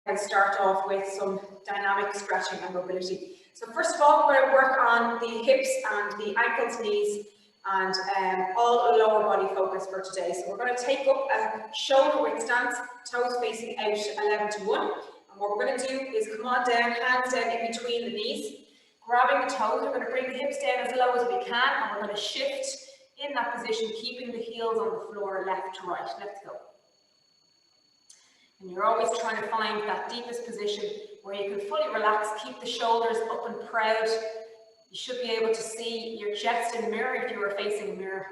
And start off with some dynamic stretching and mobility. So first of all, we're going to work on the hips and the ankles, knees, and all lower body focus for today. So we're going to take up a shoulder width stance, toes facing out 11 to 1. And what we're going to do is come on down, hands down in between the knees, grabbing the toes. We're going to bring the hips down as low as we can, and we're going to shift in that position, keeping the heels on the floor, left to right. Let's go. And you're always trying to find that deepest position where you can fully relax, keep the shoulders up and proud. You should be able to see your chest in the mirror if you were facing a mirror.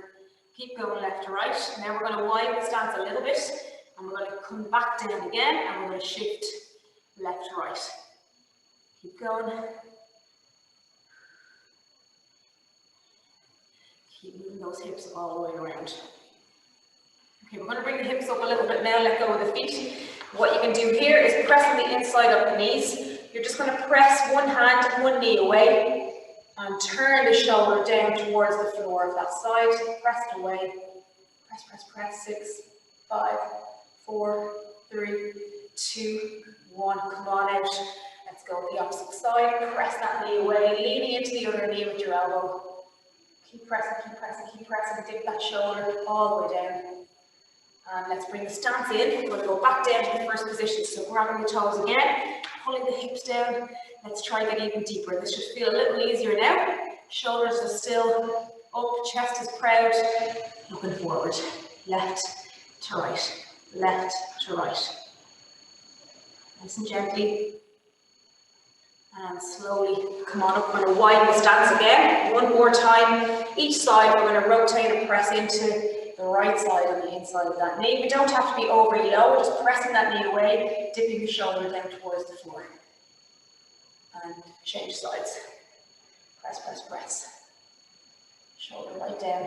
Keep going left to right. And now we're going to widen the stance a little bit, and we're going to come back down again, and we're going to shift left to right. Keep going. Keep moving those hips all the way around. Okay, we're going to bring the hips up a little bit now, let go of the feet. What you can do here is pressing the inside of the knees. You're just going to press one hand and one knee away and turn the shoulder down towards the floor of that side. Press it away. Press, press, press. 6, 5, 4, 3, 2, 1. Come on out. Let's go the opposite side. Press that knee away, leaning into the other knee with your elbow. Keep pressing, keep pressing, keep pressing. Dip that shoulder all the way down. And let's bring the stance in. We're going to go back down to the first position. So grabbing the toes again, pulling the hips down. Let's try to get even deeper. This should feel a little easier now. Shoulders are still up, chest is proud. Looking forward. Left to right, left to right. Nice and gently. And slowly come on up. We're going to widen the stance again. One more time. Each side, we're going to rotate and press into the right side on the inside of that knee. We don't have to be overly low, we're just pressing that knee away, dipping the shoulder down towards the floor. And change sides. Press, press, press. Shoulder right down.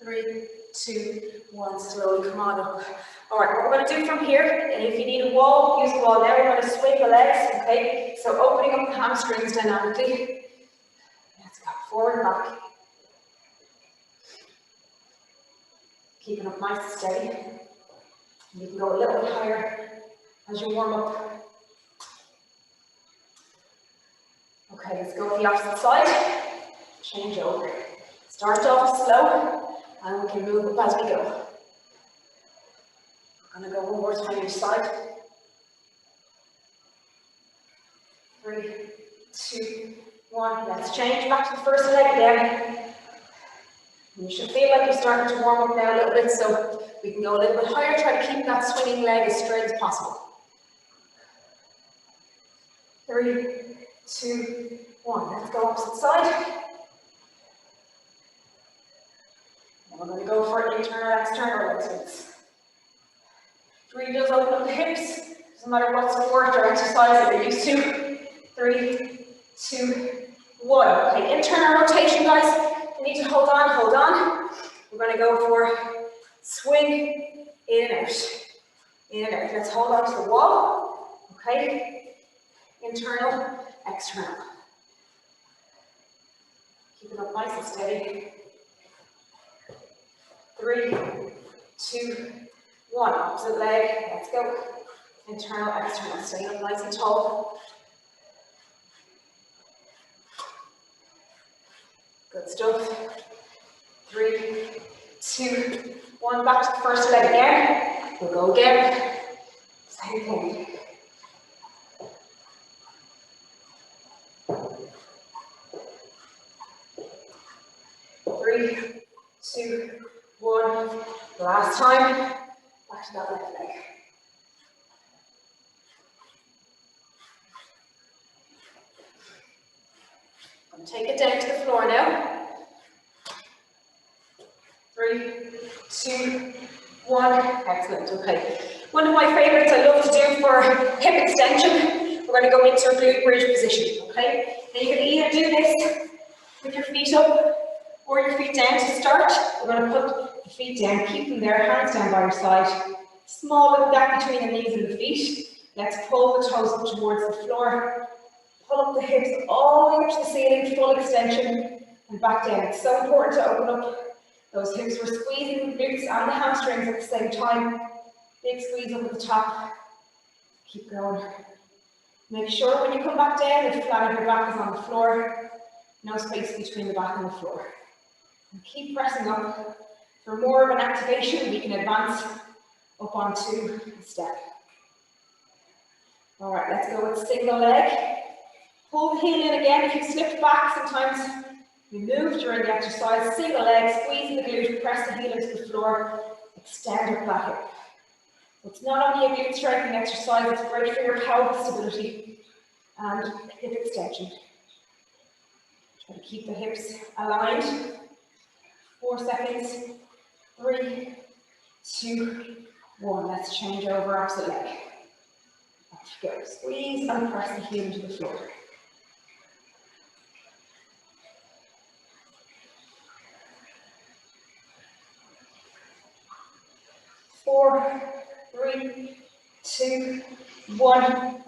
3, 2, 1, slowly come on up. All right, what we're going to do from here, and if you need a wall, use the wall now. We're going to swing the legs, okay? So opening up the hamstrings dynamically. Let's go forward and back. Keeping up nice and steady. You can go a little bit higher as you warm up. Okay, let's go to the opposite side. Change over. Start off slow, and we can move up as we go. We're going to go one more time each side. 3, 2, 1. Let's change back to the first leg again. You should feel like you're starting to warm up now a little bit, so we can go a little bit higher. Try to keep that swinging leg as straight as possible. 3, 2, 1. Let's go opposite side. And we're going to go for internal, external leg swings. It really does open up the hips. Doesn't matter what sport or exercise that you're used to. 3, 2, 1. Okay, internal rotation, guys. You need to hold on, hold on. We're going to go for swing, in and out. In and out. Let's hold on to the wall. Okay. Internal, external. Keep it up nice and steady. 3, 2, 1. Opposite leg. Let's go. Internal, external. Staying up nice and tall. Good stuff. 3, 2, 1. Back to the first leg again. We'll go again. Same thing. 3, 2, 1. Last time. Back to that left leg. Take it down to the floor now. 3, 2, 1. Excellent. Okay. One of my favorites I love to do for hip extension, we're going to go into a glute bridge position. Okay. Now you can either do this with your feet up or your feet down to start. We're going to put the feet down, keep them there, hands down by your side. Small little gap between the knees and the feet. Let's pull the toes up towards the floor. Pull up the hips all the way up to the ceiling, full extension, and back down. It's so important to open up those hips. We're squeezing the glutes and the hamstrings at the same time. Big squeeze up at the top. Keep going. Make sure when you come back down, the flat of your back is on the floor, no space between the back and the floor. And keep pressing up. For more of an activation, we can advance up onto a step. All right, let's go with single leg. Pull the heel in again. If you slipped back, sometimes we move during the exercise. Single leg, squeeze the glute, press the heel into the floor, extend your flat hip. It's not only a glute strengthening exercise, it's great for your pelvic stability and hip extension. Try to keep the hips aligned. 4 seconds. 3, 2, 1. Let's change over opposite leg. Off you go. Squeeze and press the heel into the floor. 4, 3, 2, 1.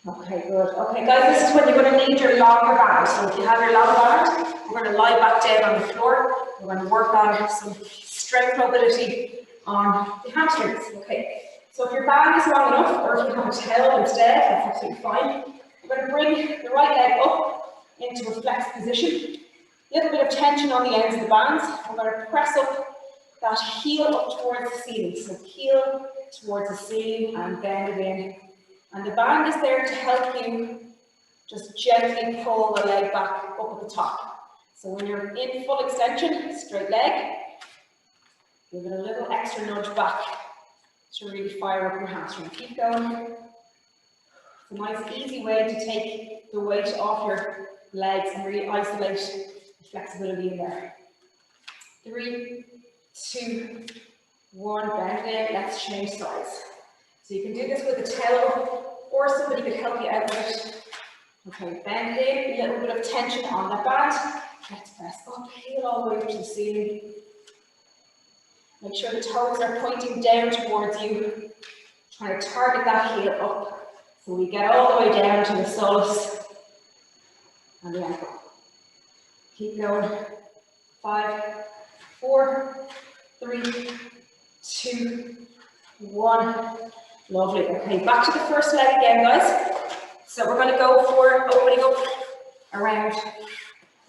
Okay, good. Okay, guys, this is when you're going to need your longer band. So if you have your long band, we're going to lie back down on the floor. We're going to work on some strength mobility on the hamstrings. Okay, so if your band is long enough, or if you have a towel instead, that's absolutely fine. We're going to bring the right leg up into a flexed position. A little bit of tension on the ends of the bands. We're going to press up that heel up towards the ceiling. So heel towards the ceiling and bend it in. And the band is there to help you just gently pull the leg back up at the top. So when you're in full extension, straight leg, give it a little extra nudge back to really fire up your hamstring. Keep going. It's a nice easy way to take the weight off your legs and really isolate the flexibility in there. 3, 2, 1, bend in. Let's change sides. So you can do this with a towel, or somebody could help you out with it. Okay, bend in, a little bit of tension on the band. Let's press up, heel all the way up to the ceiling. Make sure the toes are pointing down towards you. Try to target that heel up. So we get all the way down to the soles and the ankle. Keep going. 5, 4, 3, 2, 1. Lovely. Okay, back to the first leg again, guys. So we're going to go for opening up around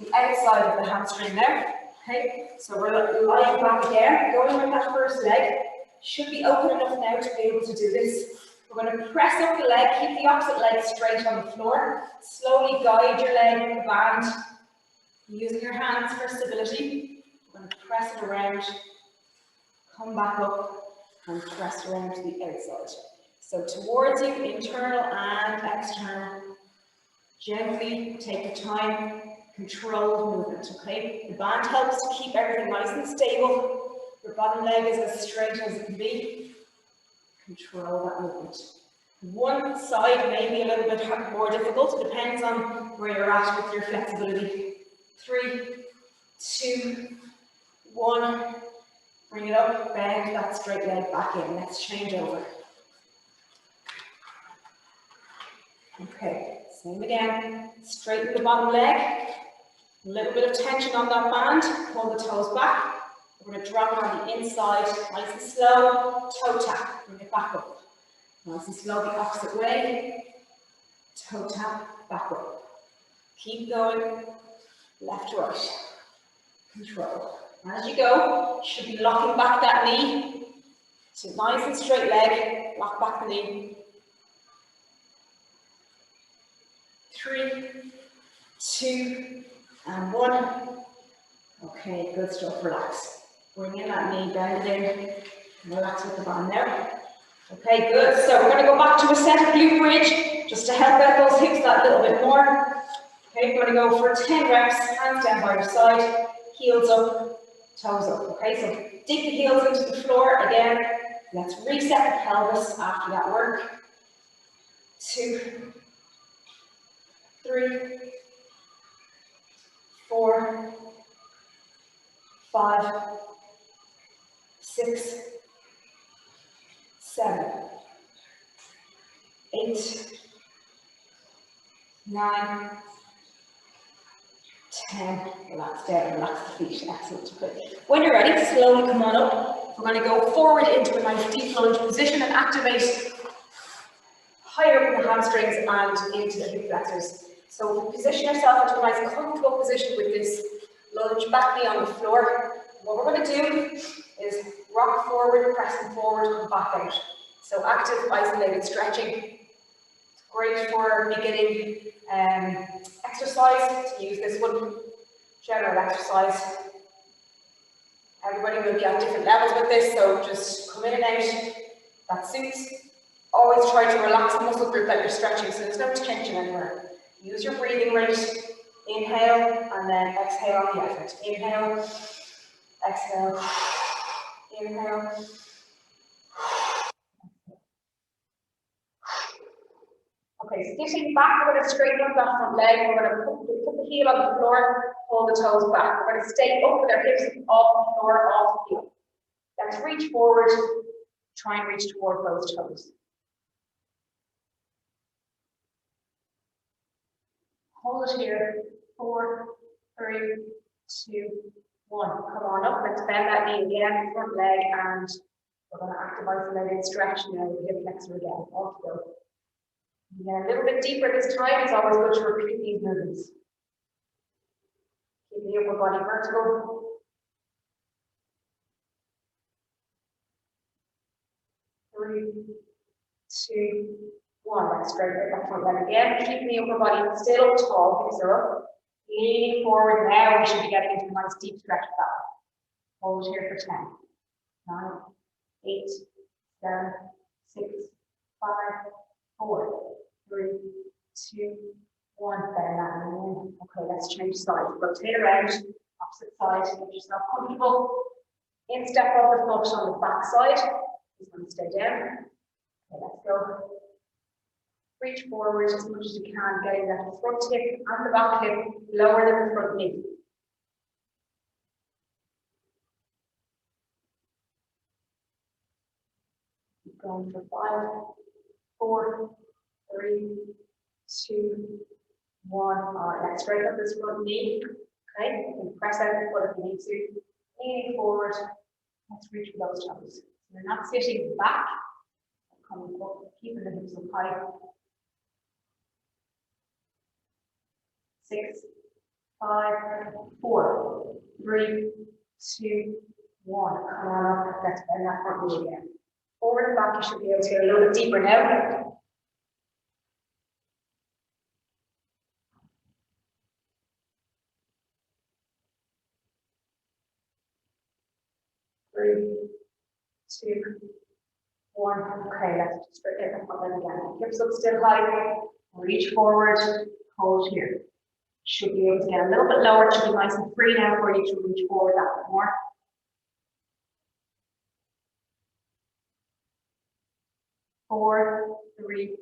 the outside of the hamstring there. Okay, so we're lying back again, going with that first leg. Should be open enough now to be able to do this. We're going to press up the leg, keep the opposite leg straight on the floor. Slowly guide your leg with the band, using your hands for stability. We're going to press it around, come back up, and press around to the outside. So towards you, internal and external. Gently take your time, controlled movement, okay? The band helps to keep everything nice and stable. Your bottom leg is as straight as it can be. Control that movement. One side may be a little bit more difficult. It depends on where you're at with your flexibility. 3, 2, 1. Bring it up, bend that straight leg back in. Let's change over. Okay, same again. Straighten the bottom leg. A little bit of tension on that band. Pull the toes back. We're going to drop it on the inside. Nice and slow. Toe tap. Bring it back up. Nice and slow the opposite way. Toe tap. Back up. Keep going. Left to right. Control. As you go, you should be locking back that knee. So nice and straight leg. Lock back the knee. 3, 2, and 1. Okay, good stuff. Relax. Bring in that knee, bend it in. Relax with the band there. Okay, good. So we're going to go back to a set of glute bridge just to help out those hips that little bit more. Okay, we're going to go for 10 reps. Hands down by your side. Heels up, toes up. Okay, so dig the heels into the floor again. Let's reset the pelvis after that work. 2, 3, 4, 5, 6, 7, 8, 9, 10. Relax down, relax the feet. Excellent. Okay. When you're ready, slowly come on up. We're going to go forward into a nice deep lunge position and activate higher up in the hamstrings and into the hip flexors. So position yourself into a nice comfortable position with this lunge, back knee on the floor. What we're going to do is rock forward, pressing forward, and back out. So active, isolated stretching. It's great for beginning exercise, to use this one, general exercise. Everybody will be at different levels with this, so just come in and out, that suits. Always try to relax the muscle group that you're stretching so there's no tension anywhere. Use your breathing rate, inhale and then exhale on the effort. Inhale, exhale, inhale. Okay, sitting back, we're going to straighten up that front leg. We're going to put the heel on the floor, pull the toes back. We're going to stay up with our hips off the floor, off the heel. Let's reach forward, try and reach toward those toes. Hold it here. 4, 3, 2, 1. Come on up. Let's bend that knee again, front leg, and we're going to active isolated stretch now with the hip flexor again. Off you go. Yeah, a little bit deeper this time. It's always good to repeat these movements. Keep the upper body vertical. 3, 2, 1. Let's straighten that front leg again. Keep the upper body still tall. Hips are up. Leaning forward now. We should be getting into a nice deep stretch of that. Hold here for 10, 9, 8, 7, 6, 5, 4, 3, 2, 1. Bend that knee in. Okay, let's change side. Rotate around. Opposite side. Get yourself comfortable. Instep of the foot on the back side. Just going to stay down. Okay, let's go. Reach forward as much as you can, getting that front hip and the back hip lower than the front knee. Keep going for 5, 4, 3, 2, 1. All right, let's straighten up this front knee. Okay, you can press out the foot if you need to. Leaning forward. Let's reach for those toes. So you're not sitting back. Coming up, keeping the hips up high. 6, 5, 4, 3, 2, 1. Come on up. Let's bend that front knee again. Forward and back, you should be able to get a little bit deeper now. Three, 2, 1. Okay, let's just straighten the front leg again. Hips up still high. Reach forward. Hold here. Should be able to get a little bit lower. It should be nice and free now for you to reach forward that bit more. 4, 3,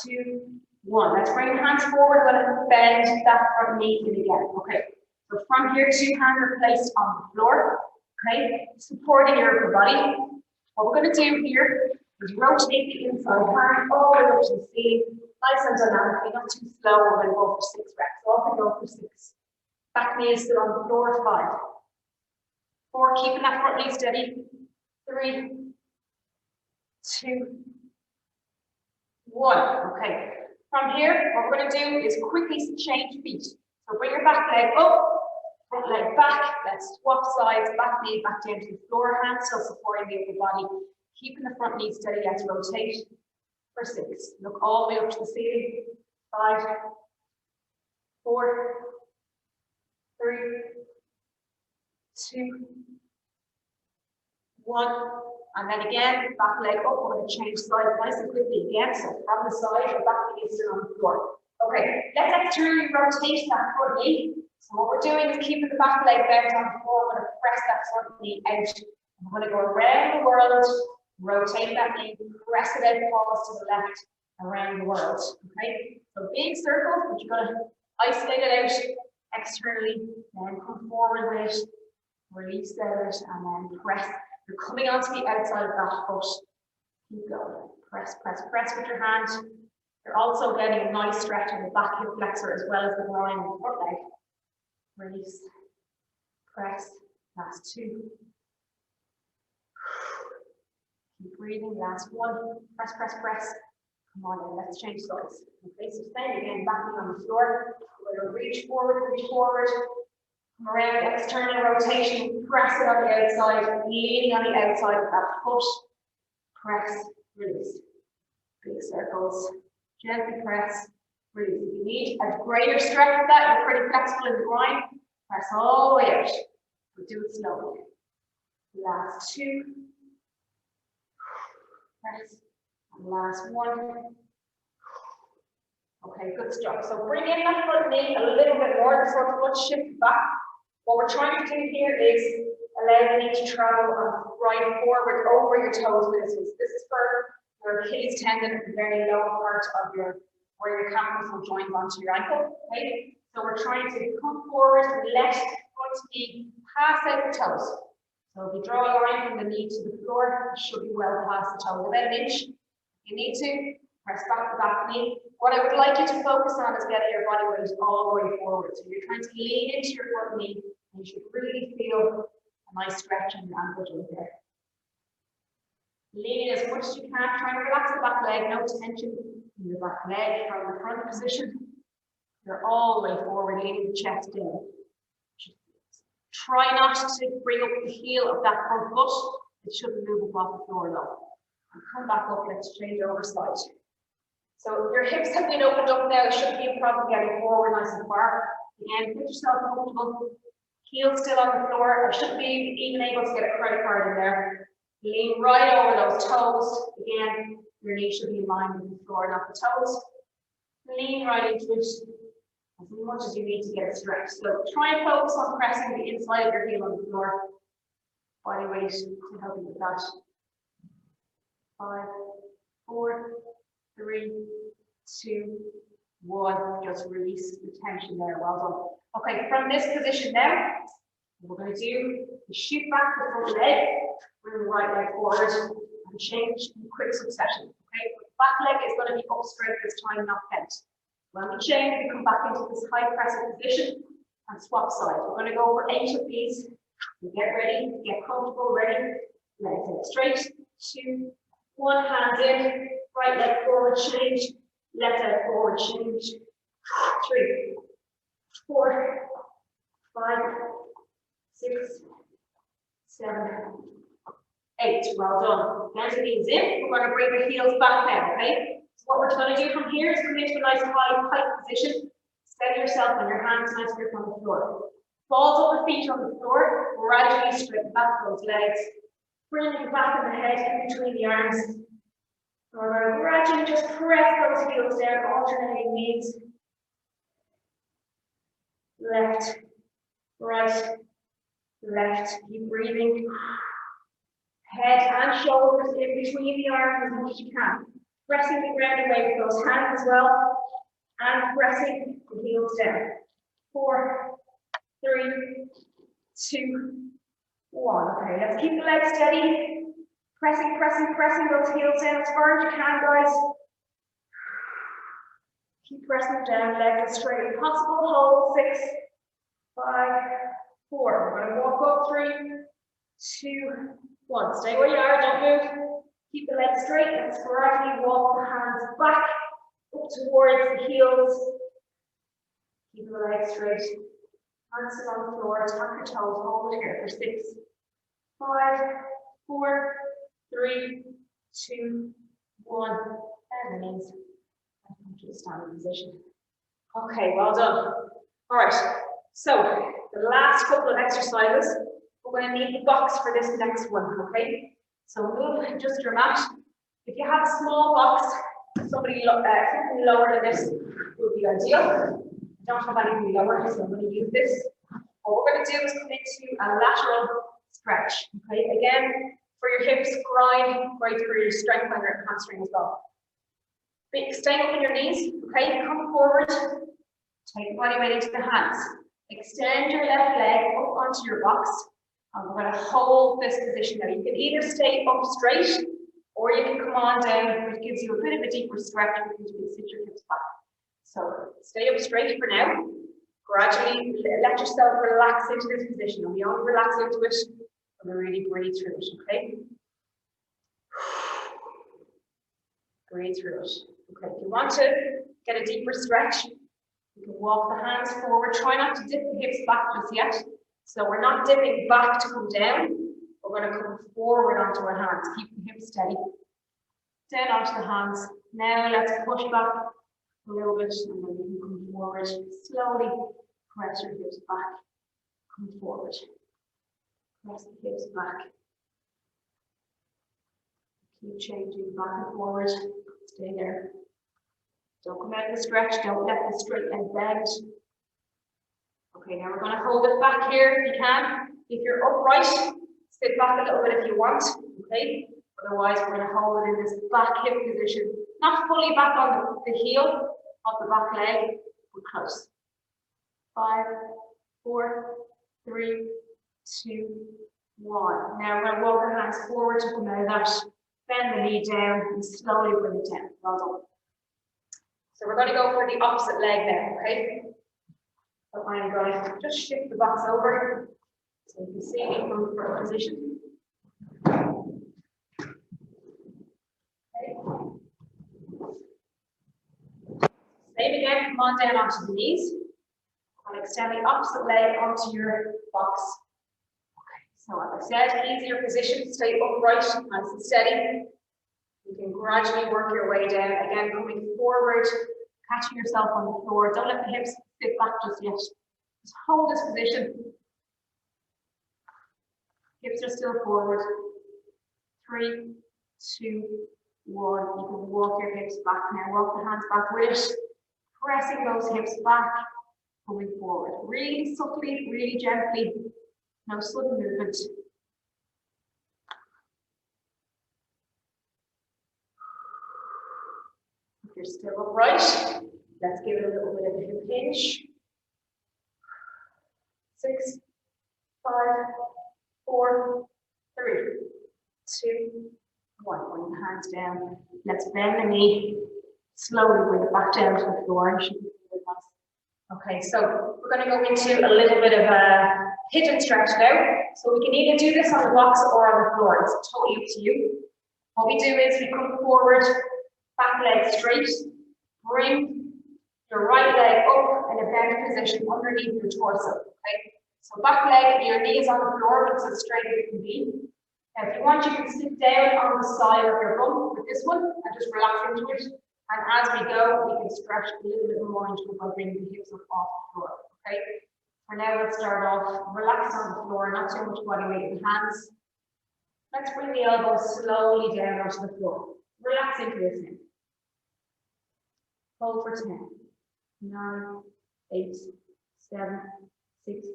2, 1. Let's bring your hands forward. We're going to bend that front knee in again. Okay. So from here, 2 hands are placed on the floor. Okay. Supporting your upper body. What we're going to do here is rotate the inside hand all the way up to the ceiling. Nice and dynamically, not too slow. We're going to go for 6 reps. Off we go for 6. Back knee is still on the floor. 5, 4. Keeping that front knee steady. 3, 2, 1. Okay. From here, what we're going to do is quickly change feet. So bring your back leg up, front leg back. Let's swap sides. Back knee back down to the floor. Hands still supporting the upper body. Keeping the front knee steady. Let's rotate for 6. Look all the way up to the ceiling. 5, 4, 3, 2, 1. And then again, back leg up. We're going to change sides nice and quickly again. So from the side, or back knee is still on the floor. Okay, let's externally rotate that front knee. So what we're doing is keeping the back leg bent on the floor. We're going to press that front knee out. We're going to go around the world, rotate that knee, press it out, pause to the left, around the world. Okay, so big circles, but you're going to isolate it out externally, then come forward with it, release out, and then press. You're coming onto the outside of that foot. Keep going. Press, press, press with your hand. You're also getting a nice stretch in the back hip flexor as well as the groin and the front leg. Release. Press. Last 2. Keep breathing. Last 1. Press, press, press. Come on in, let's change sides. Okay, so stay again, backing on the floor. We're going to reach forward, come around, external rotation, press it on the outside, leaning on the outside of that foot. Press, release. Big circles, gently press, release. If you need a greater stretch of that, you're pretty flexible in the groin, press all the way out. We'll do it slowly. Last two. Press. And last one. Okay, good stuff. So bring in that front knee a little bit more, the front foot shift back. What we're trying to do here is allow the knee to travel right forward over your toes. This is for your Achilles tendon at the very lower part of where your campus joins onto your ankle. Okay, so we're trying to come forward and let the front knee pass out the toes. So if you draw a line from the knee to the floor, it should be well past the toes, about an inch. You need to press back the back knee. What I would like you to focus on is getting your body weight all the way forward. So you're trying to lean into your front knee, and you should really feel a nice stretch in your ankle joint there. Leaning as much as you can, trying to relax the back leg, no tension in the back leg from the front position. You're all the way forward, leaning the chest in. Try not to bring up the heel of that front foot. It shouldn't move up off the floor though. And come back up, let's change over side. So your hips have been opened up now, it shouldn't be a problem getting forward nice and far. Again, put yourself comfortable. Heel still on the floor. I shouldn't be even able to get a credit card in there. Lean right over those toes. Again, your knee should be in line with the floor, not the toes. Lean right into it as much as you need to get it stretched. So try and focus on pressing the inside of your heel on the floor. Body weight to help you with that. 5, 4, 3, 2, 1. Just release the tension there. Well done. Okay, from this position now, what we're going to do is shoot back the front leg, bring the right leg forward, and change in quick succession. Okay, the back leg is going to be up straight this time, not bent. When we change, we come back into this high pressing position and swap sides. We're going to go for 8 of these. Get ready, get comfortable, ready. Legs out straight. 2, 1, hands in, right leg forward, change, left leg forward, change. 3, 4, 5, 6, 7, 8. Well done. Hands and knees in. We're going to bring the heels back now, okay? So what we're going to do from here is come into a nice high tight position. Steady yourself on your hands, nice grip on the floor. Balls of the feet on the floor, gradually straighten back those legs. Bring the back of the head in between the arms. So we're going to gradually just press those heels down, alternating knees. Left, right, left. Keep breathing. Head and shoulders in between the arms as much as you can. Pressing the ground away with those hands as well. And pressing the heels down. 4, 3, 2, 1. Okay, let's keep the legs steady. Pressing, pressing, pressing those heels down as far as you can, guys. Keep pressing down, legs as straight as possible. Hold 6, 5, 4. We're going to walk up 3, 2, 1. Stay where you are, don't move. Keep the legs straight and gradually walk the hands back up towards the heels. Keep the legs straight. Hands on the floor, tap your toes, hold it here for 6, 5, 4, 3, 2, 1. And knees. To the standing position. Okay, well done. All right, so the last couple of exercises, we're going to need the box for this next one, okay? So move just your mat. If you have a small box, something lower than this would be ideal. I don't have anything lower, so I'm going to use this. What we're going to do is come into a lateral stretch, okay? Again, for your hips, groin, great for your strength on your hamstring as well. Stay up on your knees, okay? Come forward, take the body weight into the hands. Extend your left leg up onto your box, and we're going to hold this position now. You can either stay up straight, or you can come on down, which gives you a bit of a deeper stretch because you can sit your hips back. So stay up straight for now. Gradually let yourself relax into this position, and we only relax into it when we really breathe through it, okay? Breathe through it. Okay, if you want to get a deeper stretch, you can walk the hands forward. Try not to dip the hips back just yet. So we're not dipping back to come down. We're going to come forward onto our hands. Keep the hips steady. Down onto the hands. Now let's push back a little bit and then you can come forward. Slowly press your hips back. Come forward. Press the hips back. Keep changing back and forward. Stay there. Don't come out of the stretch. Don't let the straight leg bend. Okay, now we're going to hold it back here if you can. If you're upright, sit back a little bit if you want. Okay. Otherwise, we're going to hold it in this back hip position. Not fully back on the heel of the back leg, but close. 5, 4, 3, 2, 1. Now we're going to walk our hands forward to come out of that. Bend the knee down and slowly bring it down. Well done. So we're going to go for the opposite leg now, okay? So I'm going to just shift the box over so you can see me from for a position. Okay. Same again, come on down onto the knees. And extend the opposite leg onto your box. Okay, so as I said, easier position, stay upright, nice and steady. You can gradually work your way down, again, coming forward, catching yourself on the floor. Don't let the hips sit back just yet. Just hold this position. Hips are still forward. 3, 2, 1. You can walk your hips back now. Walk the hands back with it. Pressing those hips back, coming forward. Really subtly, really gently. No sudden movement. If you're still upright, let's give it a little bit of a hip hinge. 6, 5, 4, 3, 2, 1. Bring the hands down. Let's bend the knee. Slowly bring it back down to the floor. Okay, so we're going to go into a little bit of a pigeon stretch now. So we can either do this on the box or on the floor. It's totally up to you. What we do is we come forward, back leg straight, bring your right leg up in a bent position underneath your torso. Okay, so back leg, your knees on the floor, looks as straight as it can be. Now, if you want, you can sit down on the side of your bum with this one and just relax into it. And as we go, we can stretch a little bit more into it by bringing the hips up off the floor. Okay. For now, let's start off. Relax on the floor, not too much body weight in the hands. Let's bring the elbows slowly down onto the floor. Relax into this now. Hold for 10, 9, 8, 7, 6,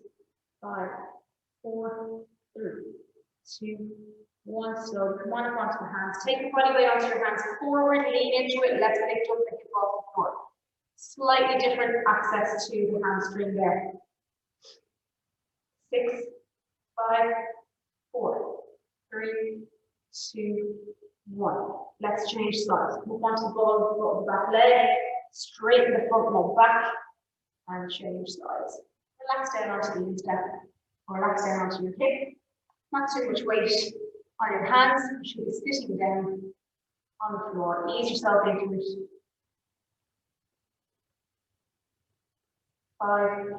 5, 4, 3, 2, 1. Slowly come on up onto the hands. Take the body weight onto your hands forward, lean into it. Let's lift up the hip off the floor. Slightly different access to the hamstring there. 6, 5, 4, 3, 2, 1. Let's change sides. Move onto the ball of the foot of the back leg. Straighten the front leg back and change sides. Relax down onto the instep. Relax down onto your hip. Not too much weight on your hands. You should be sitting down on the floor. Ease yourself into it. 5,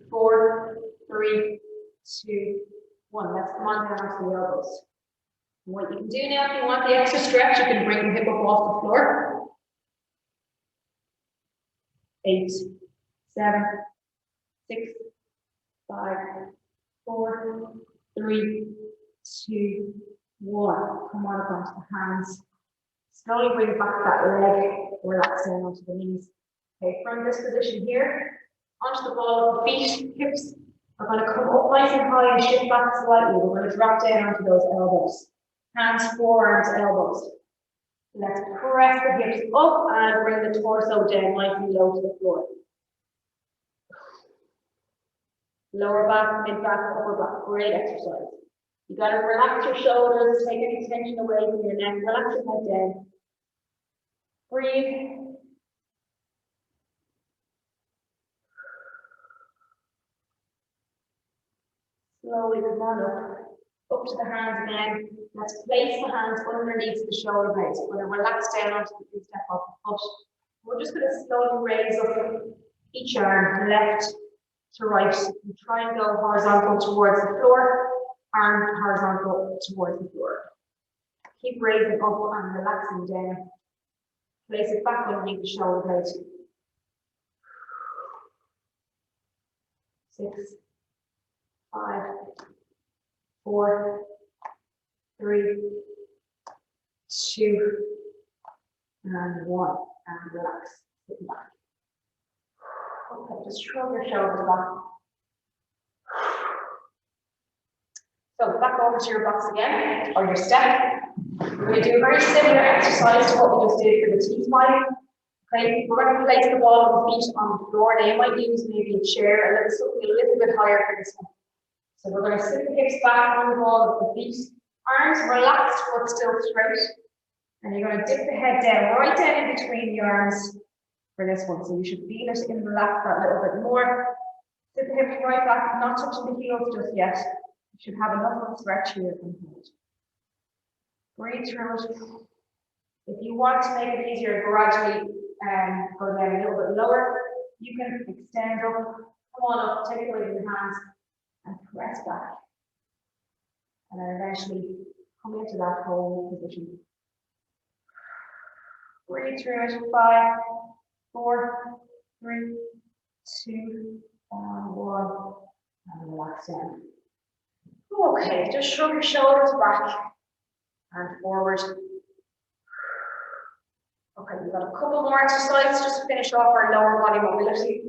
4, 3, 2, 1. Let's come on down onto the elbows. And what you can do now, if you want the extra stretch, you can bring the hip up off the floor. 8, 7, 6, 5, 4, 3, 2, 1. Come on up onto the hands. Slowly bring back that leg. Relax down onto the knees. Okay, from this position here, onto the ball of the feet, hips are going to come up nice and high and shift back slightly. We're going to drop down onto those elbows. Hands, forearms, elbows. Let's press the hips up and bring the torso down nice and low to the floor. Lower back, mid back, upper back. Great exercise. You got to relax your shoulders, take any tension away from your neck, relax your head down. Breathe. Slowly come on up. Up to the hands again. Let's place the hands underneath the shoulder blades. We're going to relax down onto the step up foot. We're just going to slowly raise up each arm, left to right. And try and go horizontal towards the floor, arm horizontal towards the floor. Keep raising up and relaxing down. Place it back underneath the shoulder blades. 6, 5, 4, 3, 2, and 1. And relax. Sit back. Okay, just shrug your shoulders back. So back over to your box again, or your step. We're going to do a very similar exercise to what we just did for the T-smile. Okay, we're going to place the ball of the feet on the floor. Now you might use maybe a chair, and something a little bit higher for this one. So we're going to sit the hips back on the ball of the feet. Arms relaxed, but still straight. And you're going to dip the head down, right down in between the arms for this one. So you should feel it and relax that little bit more. Sit the hips right back, not touching the heels just yet. You should have enough of a stretch here. Breathe through it. If you want to make it easier, gradually go down a little bit lower. You can extend up, come on up, take it away with your hands, and press back. And then eventually come into that whole position. Breathe through it. 5, 4, 3, 2, and 1. And relax down. Okay, just shrug your shoulders back and forward. Okay, we've got a couple more exercises just to finish off our lower body mobility.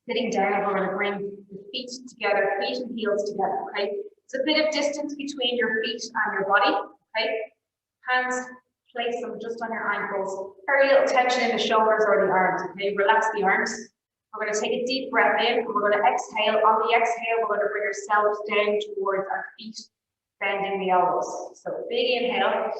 Sitting down, we're going to bring the feet together, feet and heels together, okay? It's a bit of distance between your feet and your body, okay? Hands, place them just on your ankles. Very little tension in the shoulders or the arms, okay? Relax the arms. We're going to take a deep breath in, and we're going to exhale. On the exhale, we're going to bring ourselves down towards our feet, bending the elbows. So big inhale.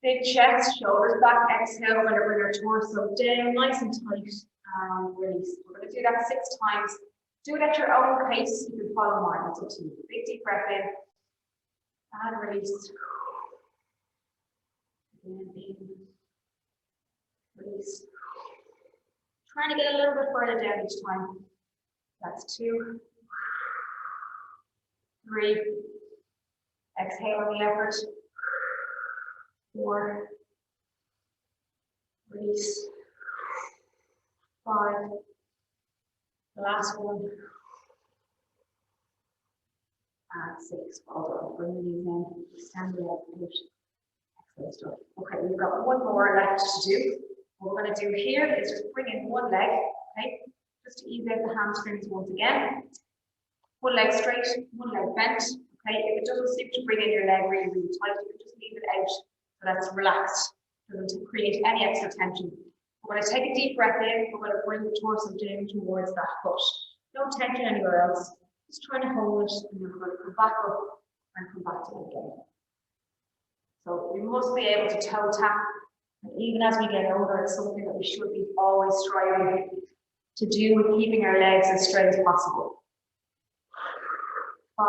Big chest, shoulders back, exhale, we're going to bring our torso down, nice and tight, and release. We're going to do that 6 times. Do it at your own pace, you can follow mine, it's up to you. Big deep breath in, and release. And in, release. Trying to get a little bit further down each time. That's 2, 3, exhale on the effort. 4, release. 5, the last one, and 6. Well done. Bring the knees in, stand up, finish. Excellent stuff. Okay, we've got one more left to do. What we're going to do here is just bring in one leg, okay, just to ease out the hamstrings once again. One leg straight, one leg bent. Okay, if it doesn't seem to bring in your leg really, really tight, you can just leave it out. So that's relaxed, doesn't create any extra tension. We're going to take a deep breath in, we're going to bring the torso down towards that foot. No tension anywhere else, just trying to hold it, and then we're going to come back up and come back down again. So we must be able to toe tap, and even as we get older, it's something that we should be always striving to do with keeping our legs as straight as possible. 5,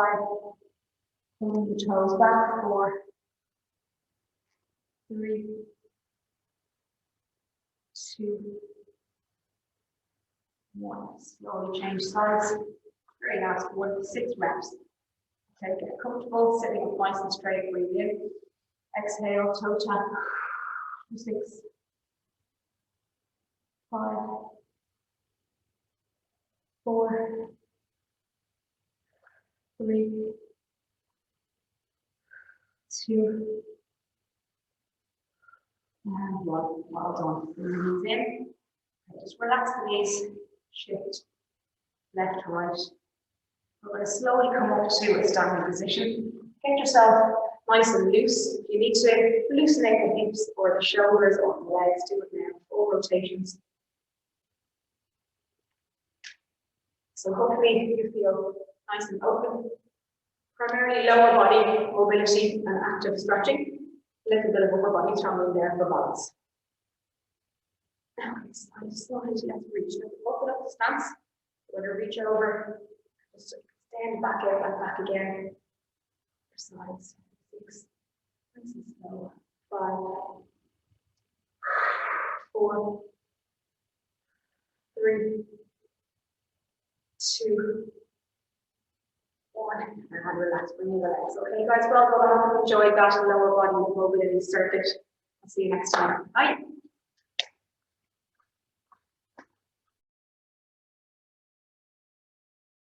pulling the toes back, 4, 3, 2, 1. Slowly change sides. Very last one, 6 reps. Okay, get comfortable, sitting up nice and straight, breathe in. Exhale, toe tap. 6, 5, 4, 3, 2, and 1. Well done. Bring the knees in. Just relax the knees. Shift left to right. We're going to slowly come up to a standing position. Get yourself nice and loose. If you need to loosen out the hips or the shoulders or the legs, do it now. Full rotations. So hopefully you feel nice and open. Primarily lower body mobility and active stretching. A little bit of upper body toning there for balance. Okay, slowly let's reach. Let's open up the stance. We're going to reach over, just Then back out and back again. Sides. 6. Nice and slow. 5. 4. 3. 2. 1. And relax, bring your legs. Okay, guys, well done. Enjoy that lower body mobility circuit. I'll see you next time. Bye.